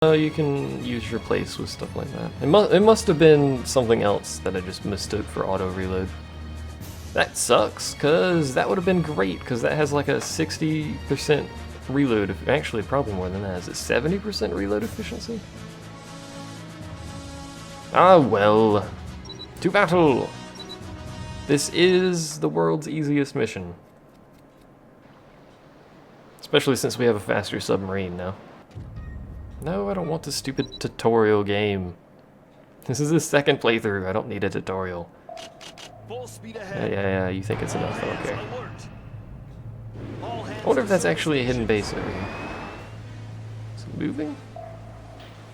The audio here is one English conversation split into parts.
Oh, you can use your place with stuff like that. It must have been something else that I just mistook for auto reload. That sucks, cause that would have been great, cause that has like a 60% reload. Actually, probably more than that. Is it 70% reload efficiency? Ah well. To battle. This is the world's easiest mission, especially since we have a faster submarine now. No, I don't want this stupid tutorial game. This is the second playthrough. I don't need a tutorial. Full speed ahead. Yeah, you think it's enough. Okay. I wonder if that's actually a hidden base over here. Is it moving?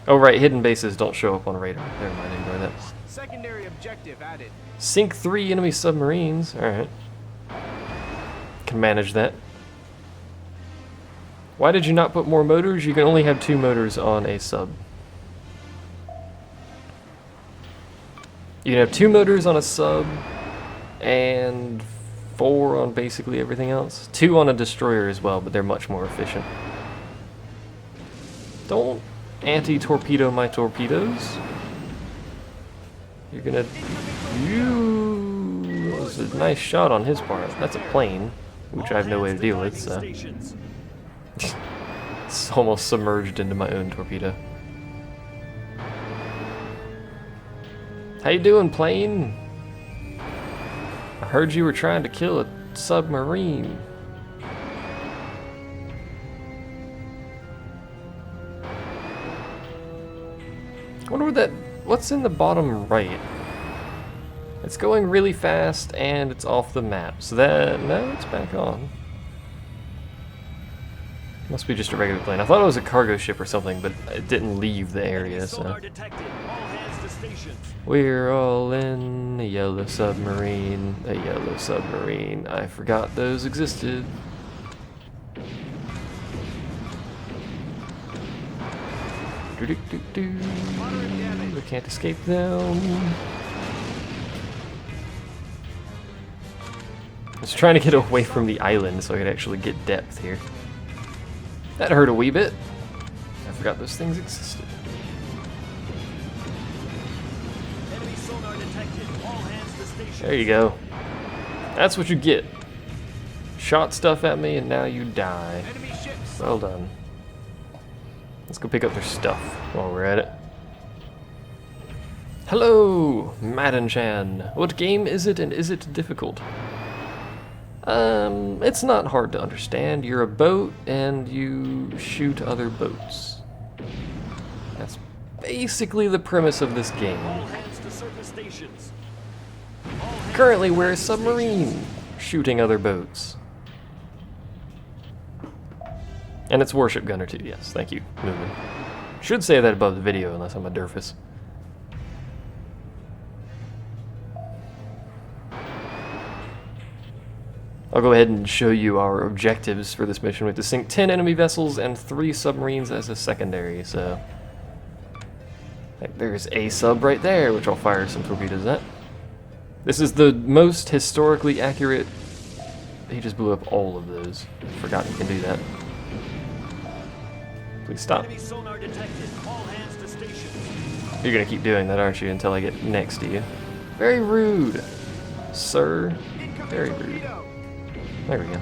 Oh, right. Hidden bases don't show up on radar. Never mind. Ignore that. Secondary objective added. Sink 3 enemy submarines. Alright. Can manage that. Why did you not put more motors? You can only have 2 motors on a sub. You can have 2 motors on a sub and 4 on basically everything else. 2 on a destroyer as well, but they're much more efficient. Don't anti-torpedo my torpedoes. You're gonna... That was a nice shot on his part. That's a plane, which I have no way to deal with, so... It's almost submerged into my own torpedo. How you doing, plane? I heard you were trying to kill a submarine. I wonder what that... What's in the bottom right? It's going really fast and it's off the map. So that... No, it's back on. Must be just a regular plane. I thought it was a cargo ship or something, but it didn't leave the area, so... We're all in a yellow submarine, a yellow submarine. I forgot those existed. We can't escape them. I was trying to get away from the island so I could actually get depth here. That hurt a wee bit. I forgot those things existed. There you go. That's what you get. Shot stuff at me and now you die. Well done. Let's go pick up their stuff while we're at it. Hello, Madden-chan. What game is it and is it difficult? It's not hard to understand. You're a boat and you shoot other boats. That's basically the premise of this game. Currently we're a submarine shooting other boats. And it's Warship Gunner too, yes, thank you, Moving. Should say that above the video unless I'm a derfus. I'll go ahead and show you our objectives for this mission. We have to sink 10 enemy vessels and 3 submarines as a secondary, so... There's a sub right there, which I'll fire some torpedoes at. This is the most historically accurate... He just blew up all of those. Forgot you can do that. Please stop. You're gonna keep doing that, aren't you, until I get next to you. Very rude, sir. Very rude. There we go.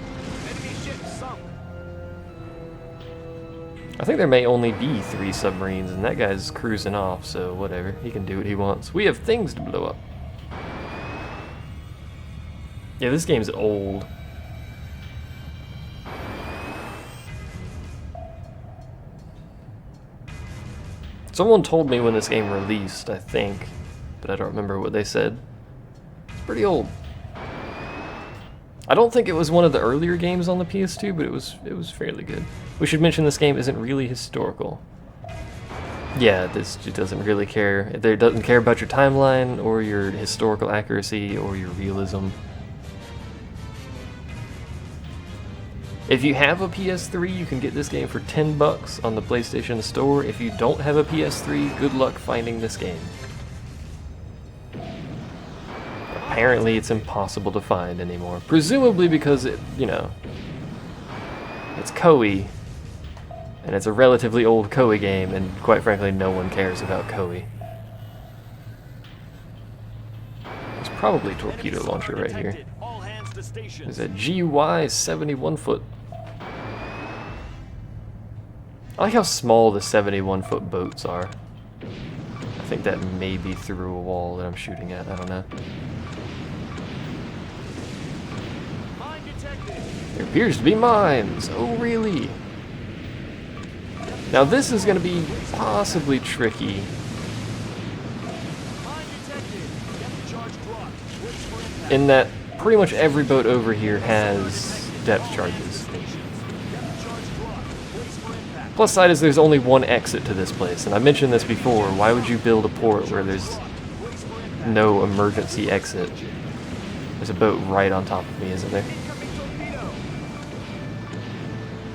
I think there may only be 3 submarines, and that guy's cruising off, so whatever. He can do what he wants. We have things to blow up. Yeah, this game's old. Someone told me when this game released, I think, but I don't remember what they said. It's pretty old. I don't think it was one of the earlier games on the PS2, but it was fairly good. We should mention this game isn't really historical. Yeah, this just doesn't really care. It doesn't care about your timeline or your historical accuracy or your realism. If you have a PS3, you can get this game for $10 on the PlayStation Store. If you don't have a PS3, good luck finding this game. Apparently it's impossible to find anymore. Presumably because it, you know, it's Koei. And it's a relatively old Koei game, and quite frankly, no one cares about Koei. There's probably a torpedo launcher right here. There's a GY 71-foot. I like how small the 71-foot boats are. I think that may be through a wall that I'm shooting at, I don't know. There appears to be mines! Oh, really? Now this is going to be possibly tricky. In that pretty much every boat over here has depth charges. Plus side is there's only one exit to this place, and I mentioned this before. Why would you build a port where there's no emergency exit? There's a boat right on top of me, isn't there?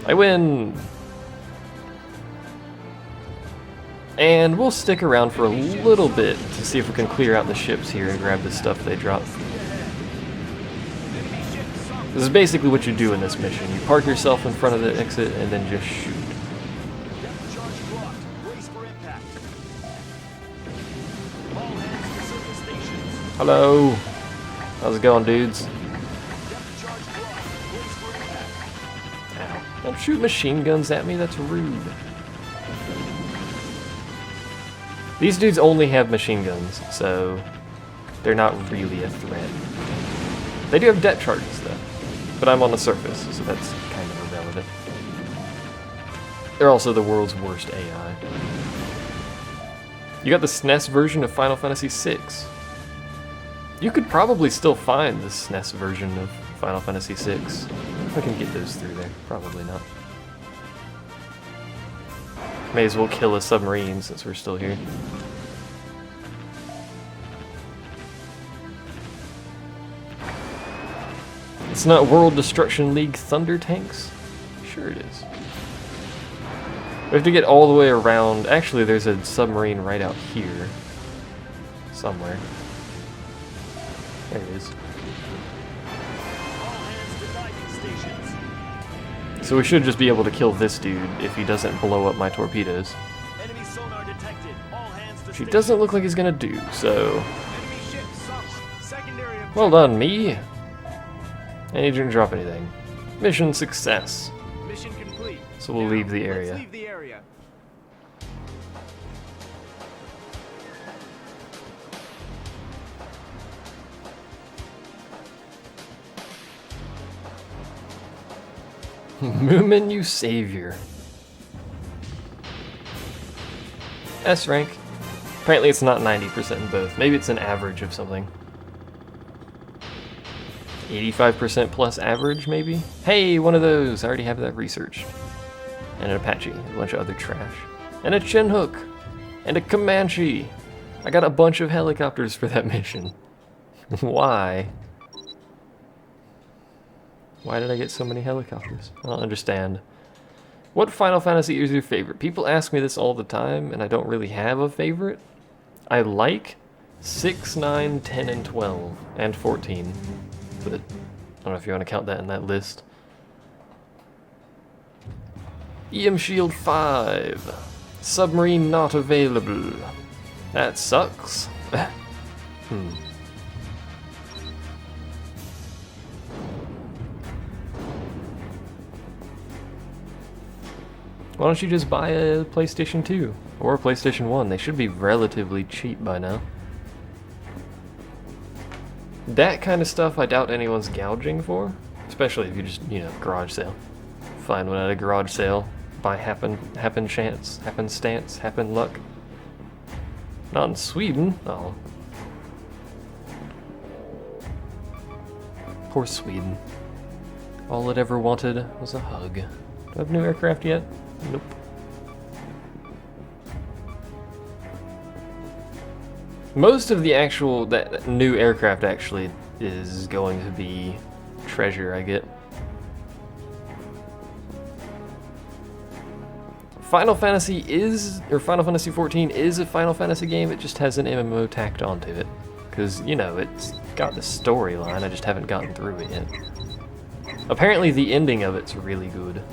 I win! And we'll stick around for a little bit to see if we can clear out the ships here and grab the stuff they drop. This is basically what you do in this mission. You park yourself in front of the exit and then just shoot. Hello! How's it going, dudes? Ow. Don't shoot machine guns at me, that's rude. These dudes only have machine guns, so they're not really a threat. They do have depth charges, though, but I'm on the surface, so that's kind of irrelevant. They're also the world's worst AI. You got the SNES version of Final Fantasy VI. You could probably still find the SNES version of Final Fantasy VI. If I can get those through there. Probably not. May as well kill a submarine since we're still here. It's not World Destruction League Thunder tanks? Sure it is. We have to get all the way around. Actually, there's a submarine right out here. Somewhere. There it is. So we should just be able to kill this dude if he doesn't blow up my torpedoes. Which he doesn't look like he's gonna do, so... Well done, me! And he didn't drop anything. Mission success. Mission complete. So we'll leave the area. Let's leave the area. Moomin, you savior. S rank. Apparently it's not 90% in both. Maybe it's an average of something. 85% plus average, maybe? Hey, one of those! I already have that researched. And an Apache, a bunch of other trash. And a Chinhook! And a Comanche! I got a bunch of helicopters for that mission. Why? Why did I get so many helicopters? I don't understand. What Final Fantasy is your favorite? People ask me this all the time, and I don't really have a favorite. I like 6, 9, 10, and 12, and 14. But I don't know if you want to count that in that list. EM Shield 5. Submarine not available. That sucks. Why don't you just buy a PlayStation 2 or a PlayStation 1? They should be relatively cheap by now. That kind of stuff I doubt anyone's gouging for, especially if you just, you know, garage sale. Find one at a garage sale, buy happen chance, happenstance, happen luck. Not in Sweden. Oh. Poor Sweden. All it ever wanted was a hug. Do I have new aircraft yet? Nope. Most of the actual, that new aircraft actually is going to be treasure I get. Final Fantasy is, or Final Fantasy 14 is a Final Fantasy game, it just has an MMO tacked onto it. Because, you know, it's got the storyline, I just haven't gotten through it yet. Apparently the ending of it's really good.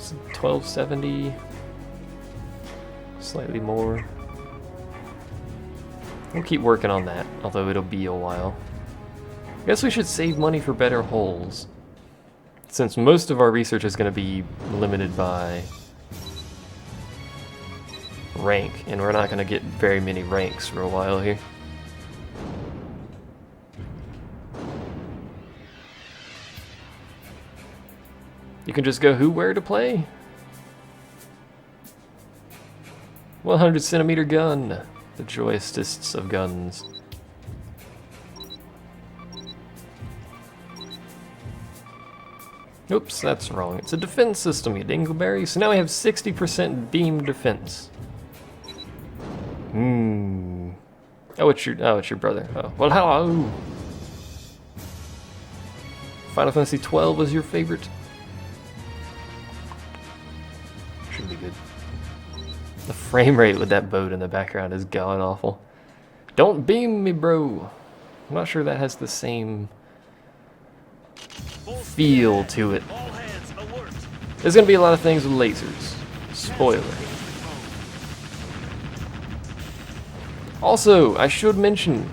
It's 1270. Slightly more. We'll keep working on that, although it'll be a while. I guess we should save money for better hulls, since most of our research is going to be limited by rank, and we're not going to get very many ranks for a while here. You can just go who, where to play? 100 centimeter gun, the joyousest of guns. Oops, that's wrong. It's a defense system, you dingleberry. So now we have 60% beam defense. Oh, it's your brother. Oh, well, hello. Final Fantasy 12 was your favorite? Should be good. The frame rate with that boat in the background is god awful. Don't beam me, bro. I'm not sure that has the same feel to it. There's gonna be a lot of things with lasers. Spoiler. Also, I should mention,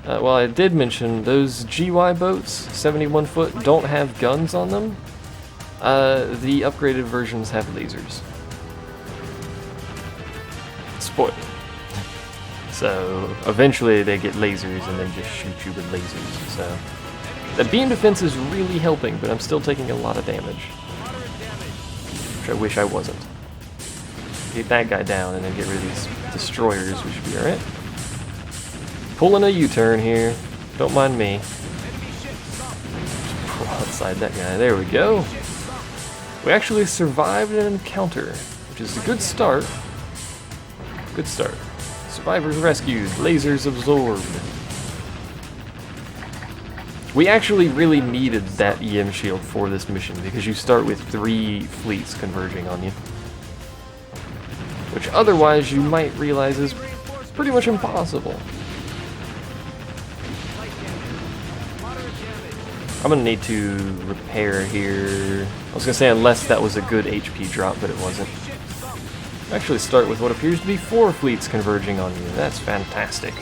well, I did mention, those GY boats, 71 foot, don't have guns on them. The upgraded versions have lasers. Spoiler. So, eventually they get lasers and then just shoot you with lasers, so. The beam defense is really helping, but I'm still taking a lot of damage. Which I wish I wasn't. Get that guy down and then get rid of these destroyers, we should be alright. Pulling a U-turn here. Don't mind me. Just broadside that guy. There we go. We actually survived an encounter, which is a good start. Good start. Survivors rescued. Lasers absorbed. We actually really needed that EM shield for this mission because you start with 3 fleets converging on you. Which otherwise you might realize is pretty much impossible. I'm gonna need to repair here. I was gonna say unless that was a good HP drop, but it wasn't. Actually start with what appears to be 4 fleets converging on you. That's fantastic.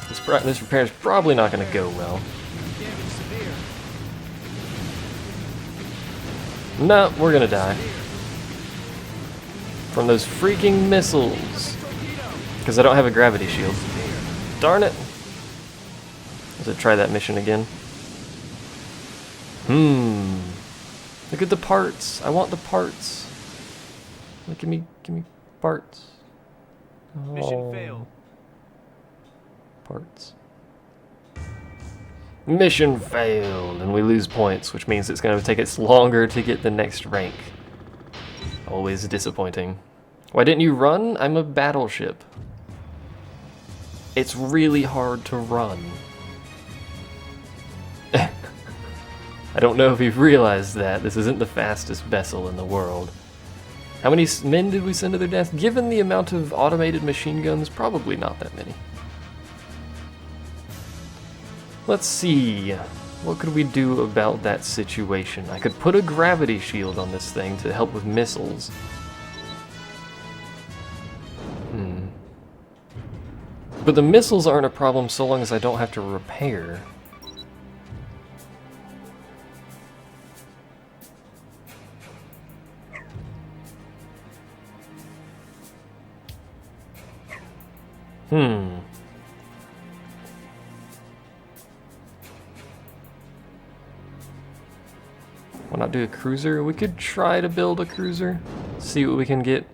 This repair is probably not gonna go well. No, we're gonna die. From those freaking missiles. Because I don't have a gravity shield. Darn it. Let's try that mission again. Look at the parts. I want the parts. Like, give me parts. Oh. Mission failed. Parts. Mission failed, and we lose points, which means it's going to take us longer to get the next rank. Always disappointing. Why didn't you run? I'm a battleship. It's really hard to run. I don't know if you've realized that. This isn't the fastest vessel in the world. How many men did we send to their death? Given the amount of automated machine guns, probably not that many. Let's see. What could we do about that situation? I could put a gravity shield on this thing to help with missiles. But the missiles aren't a problem so long as I don't have to repair. Why not do a cruiser? We could try to build a cruiser. See what we can get.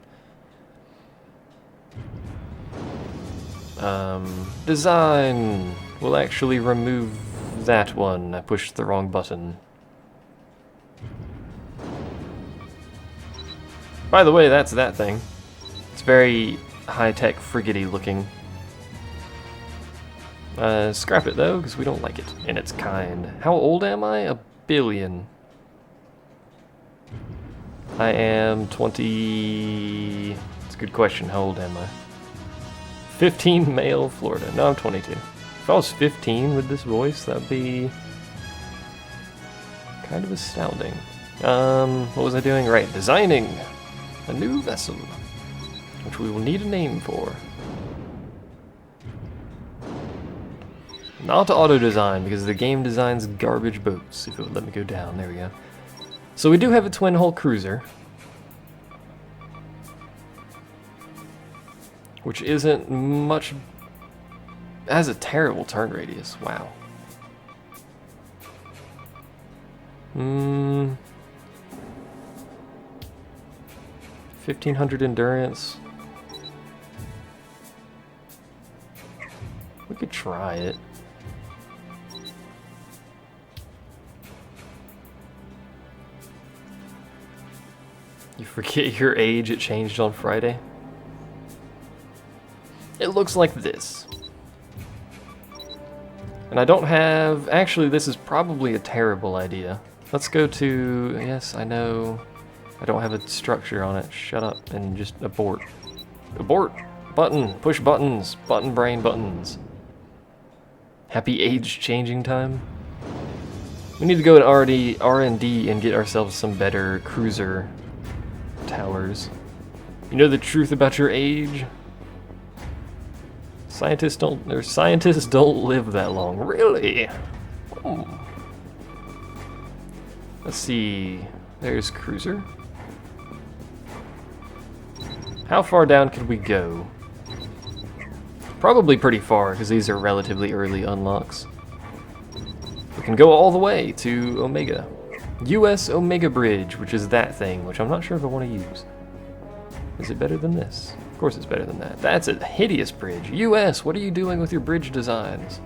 Design. We'll actually remove that one. I pushed the wrong button. By the way, that's that thing. It's very high-tech, friggety looking. Scrap it though, because we don't like it in its kind. How old am I? 1 billion. I am 20... It's a good question. How old am I? 15, male, Florida. No, I'm 22. If I was 15 with this voice, that'd be kind of astounding. What was I doing? Right, designing a new vessel, which we will need a name for. Not auto design, because the game designs garbage boats. If it would let me go down, there we go. So we do have a twin hull cruiser, which isn't much. Has a terrible turn radius. Wow. 1500 endurance. We could try it. You forget your age, it changed on Friday. It looks like this. And I don't have... Actually, this is probably a terrible idea. Let's go to... Yes, I know. I don't have a structure on it. Shut up and just abort. Abort! Button! Push buttons! Button brain buttons. Happy age changing time. We need to go to R&D and get ourselves some better cruiser towers. You know the truth about your age? Scientists don't live that long. Really? Oh. Let's see. There's cruiser. How far down could we go? Probably pretty far, because these are relatively early unlocks. We can go all the way to Omega. US Omega Bridge, which is that thing, which I'm not sure if I want to use. Is it better than this? Of course it's better than that. That's a hideous bridge. US, what are you doing with your bridge designs?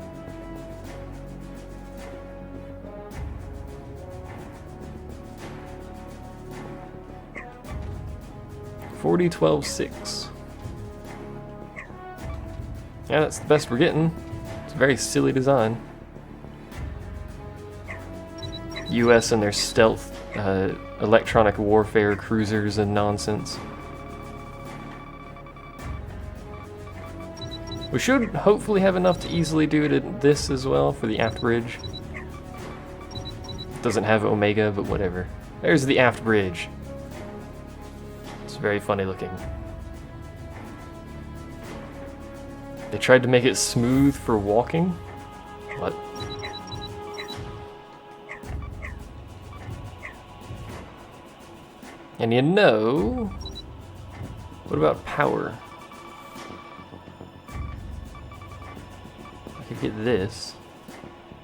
$40.12.6. Yeah, that's the best we're getting. It's a very silly design. US and their stealth, electronic warfare cruisers and nonsense. We should hopefully have enough to easily do this as well for the aft bridge. It doesn't have Omega, but whatever. There's the aft bridge. It's very funny looking. They tried to make it smooth for walking. What? And you know, what about power? I could get this.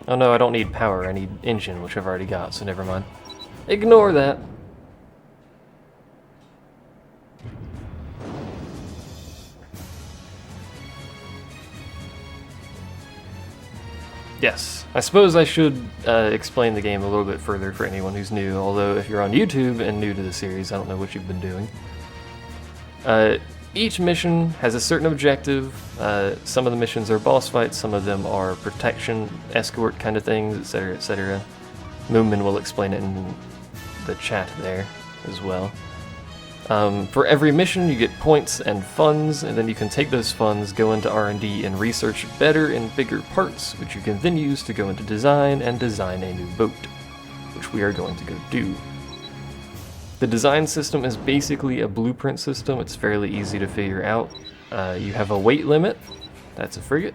Oh no, I don't need power, I need engine, which I've already got, so never mind. Ignore that. Yes, I suppose I should explain the game a little bit further for anyone who's new, although if you're on YouTube and new to the series, I don't know what you've been doing. Each mission has a certain objective. Some of the missions are boss fights, some of them are protection, escort kind of things, etc., etc. Moomin will explain it in the chat there as well. For every mission you get points and funds, and then you can take those funds, go into R&D and research better and bigger parts, which you can then use to go into design and design a new boat, which we are going to go do. The design system is basically a blueprint system. It's fairly easy to figure out. You have a weight limit, that's a frigate,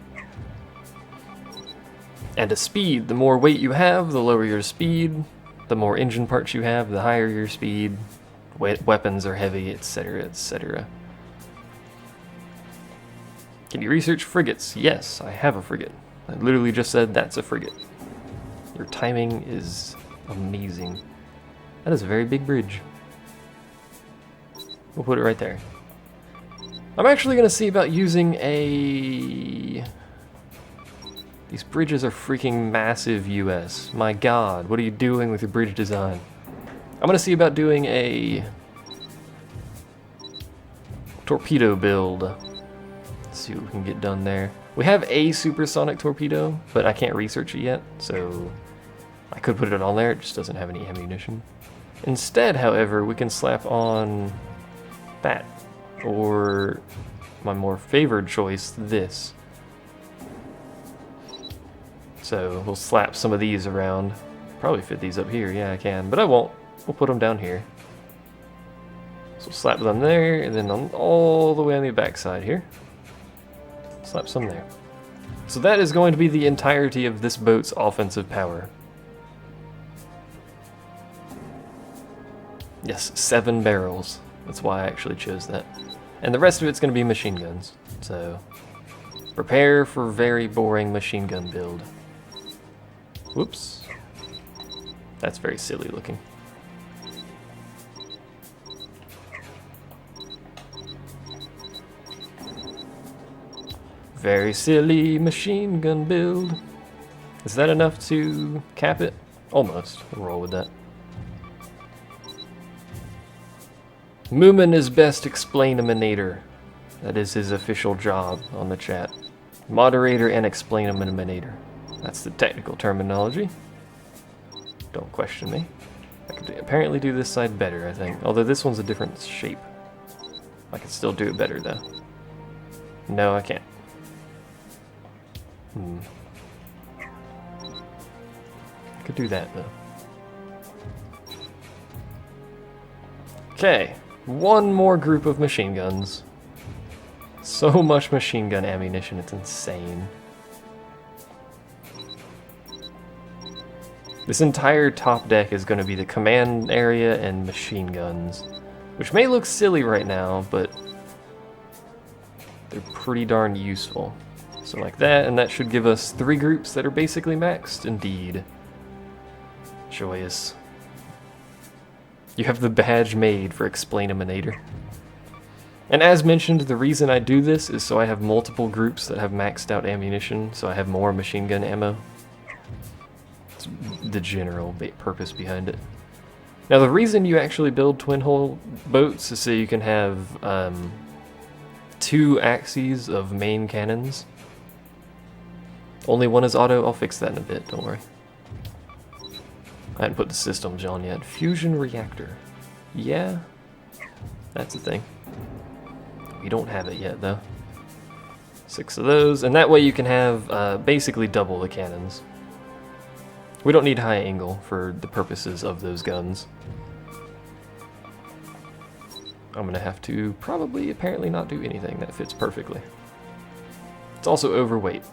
and a speed. The more weight you have, the lower your speed. The more engine parts you have, the higher your speed. Weapons are heavy, etc., etc. Can you research frigates? Yes, I have a frigate. I literally just said that's a frigate. Your timing is amazing. That is a very big bridge. We'll put it right there. I'm actually going to see about using a... These bridges are freaking massive, US. My god, what are you doing with your bridge design? I'm going to see about doing a torpedo build. Let's see what we can get done there. We have a supersonic torpedo, but I can't research it yet, so I could put it on there. It just doesn't have any ammunition. Instead, however, we can slap on that, or my more favored choice, this. So we'll slap some of these around. Probably fit these up here, yeah I can, but I won't. we'll put them down here. So we'll slap them there, and then all the way on the back side here. Slap some there. So that is going to be the entirety of this boat's offensive power. Yes, 7 barrels. That's why I actually chose that. And the rest of it's going to be machine guns. So prepare for very boring machine gun build. Whoops. That's very silly looking. Very silly machine gun build. Is that enough to cap it? Almost. We'll roll with that. Moomin is best explainaminator. That is his official job on the chat. Moderator and explainaminator. That's the technical terminology. Don't question me. I could apparently do this side better, I think. Although this one's a different shape. I can still do it better, though. No, I can't. I could do that, though. Okay. One more group of machine guns. So much machine gun ammunition, it's insane. This entire top deck is going to be the command area and machine guns, which may look silly right now, but they're pretty darn useful. So like that, and that should give us 3 groups that are basically maxed. Indeed. Joyous. You have the badge made for Explainaminator. And as mentioned, the reason I do this is so I have multiple groups that have maxed out ammunition, so I have more machine gun ammo. It's the general purpose behind it. Now the reason you actually build twin hull boats is so you can have 2 axes of main cannons. Only one is auto. I'll fix that in a bit, don't worry. I hadn't put the systems on yet. Fusion reactor. Yeah, that's a thing. We don't have it yet, though. 6 of those, and that way you can have basically double the cannons. We don't need high angle for the purposes of those guns. I'm gonna have to probably apparently not do anything. That fits perfectly. It's also overweight.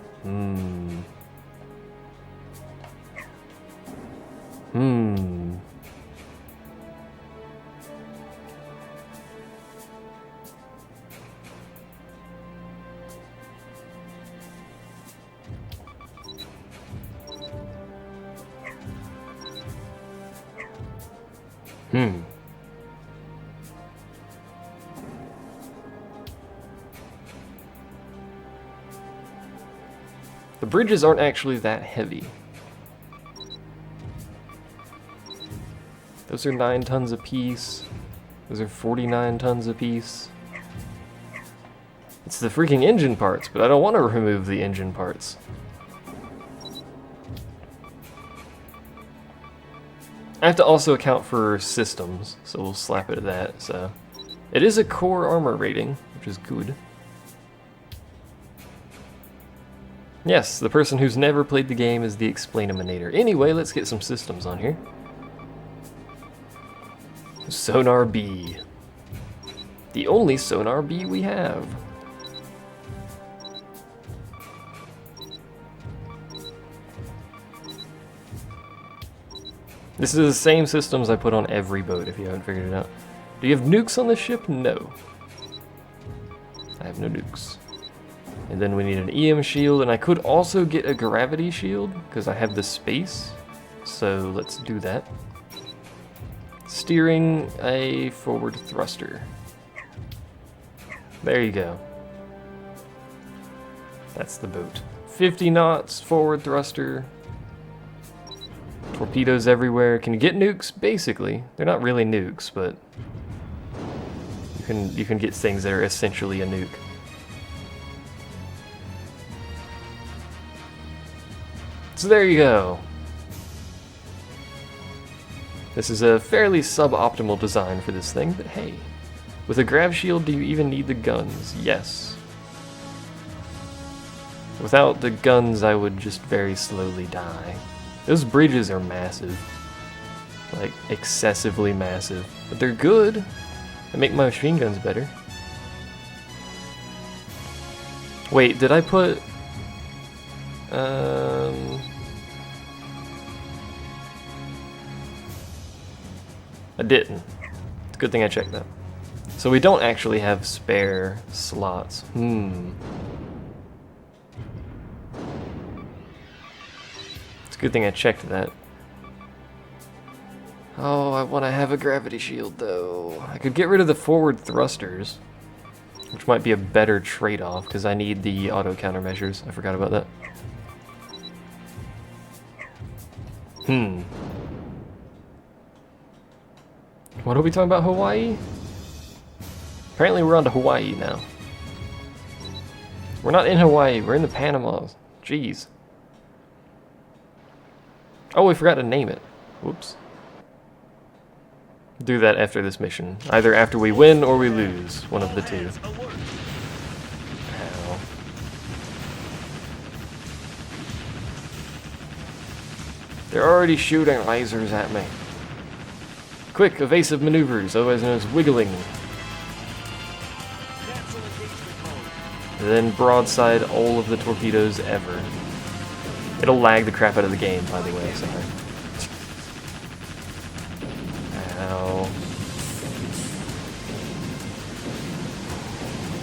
The bridges aren't actually that heavy. Those are 9 tons apiece. Those are 49 tons apiece. It's the freaking engine parts, but I don't want to remove the engine parts. I have to also account for systems, so we'll slap it at that. So it is a core armor rating, which is good. Yes, the person who's never played the game is the Explainaminator. Anyway, let's get some systems on here. Sonar B. The only Sonar B we have. This is the same systems I put on every boat, if you haven't figured it out. Do you have nukes on the ship? No. I have no nukes. And then we need an EM shield, and I could also get a gravity shield, because I have the space. So let's do that. Steering a forward thruster. There you go. That's the boat. 50 knots, forward thruster. Torpedoes everywhere. Can you get nukes? Basically. They're not really nukes, but you can get things that are essentially a nuke. So there you go. This is a fairly suboptimal design for this thing, but hey. With a grav shield, do you even need the guns? Yes. Without the guns, I would just very slowly die. Those bridges are massive. like excessively massive. But they're good. They make my machine guns better. Wait, did I put... I didn't. It's a good thing I checked that. So we don't actually have spare slots. It's a good thing I checked that. Oh, I want to have a gravity shield though. I could get rid of the forward thrusters, which might be a better trade-off because I need the auto countermeasures. I forgot about that. What are we talking about, Hawaii? Apparently we're on to Hawaii now. We're not in Hawaii, we're in the Panamas. Jeez. Oh, we forgot to name it. Whoops. Do that after this mission. Either after we win or we lose. One of the two. Ow. They're already shooting lasers at me. Quick, evasive maneuvers, otherwise known as wiggling. And then broadside all of the torpedoes ever. It'll lag the crap out of the game, by the way, sorry. Ow.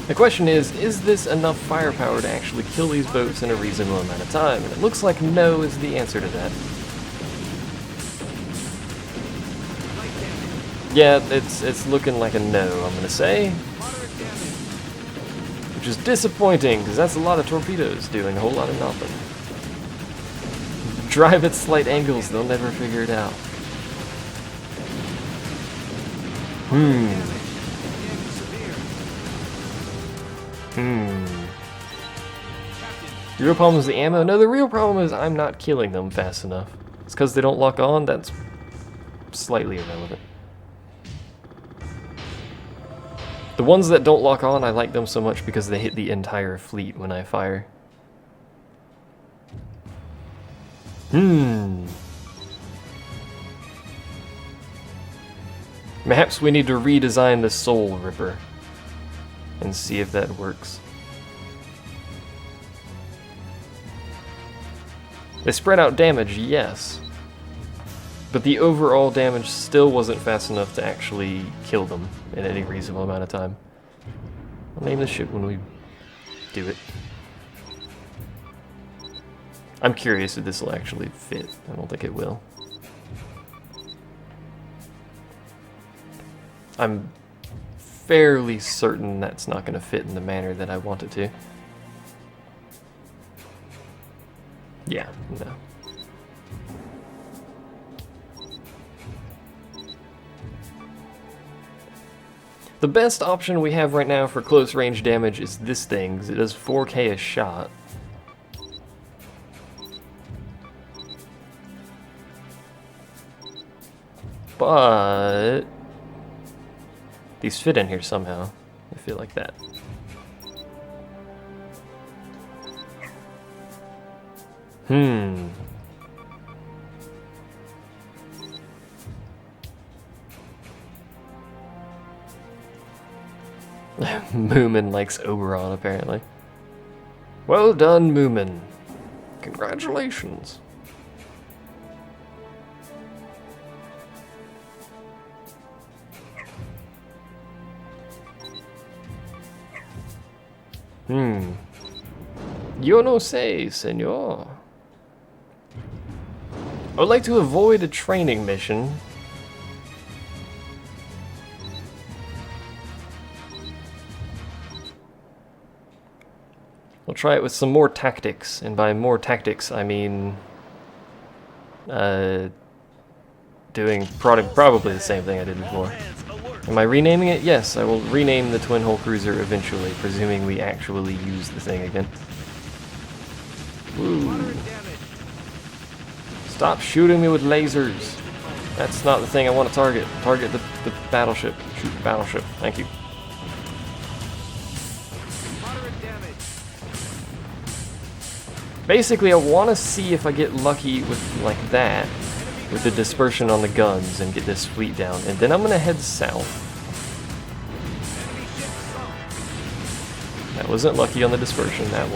The question is this enough firepower to actually kill these boats in a reasonable amount of time? And it looks like no is the answer to that. Yeah, it's looking like a no, I'm gonna say. Which is disappointing, because that's a lot of torpedoes doing a whole lot of nothing. Drive at slight angles, they'll never figure it out. The real problem is the ammo? No, the real problem is I'm not killing them fast enough. It's because they don't lock on? That's slightly irrelevant. The ones that don't lock on, I like them so much because they hit the entire fleet when I fire. Perhaps we need to redesign the Soul Ripper and see if that works. They spread out damage, yes. But the overall damage still wasn't fast enough to actually kill them in any reasonable amount of time. I'll name the ship when we do it. I'm curious if this will actually fit. I don't think it will. I'm fairly certain that's not going to fit in the manner that I want it to. Yeah, no. The best option we have right now for close range damage is this thing, because it does 4K a shot. But these fit in here somehow. I feel like that. Moomin likes Oberon, apparently. Well done, Moomin. Congratulations. Yo no sé, señor. I would like to avoid a training mission. We'll try it with some more tactics, and by more tactics I mean doing probably the same thing I did before. Am I renaming it? Yes, I will rename the twin hull cruiser eventually, presuming we actually use the thing again. Woo. Stop shooting me with lasers. That's not the thing I want to target. Target the battleship. Shoot the battleship. Thank you. Basically, I want to see if I get lucky with like that. with the dispersion on the guns and get this fleet down. And then I'm going to head south. That wasn't lucky on the dispersion, that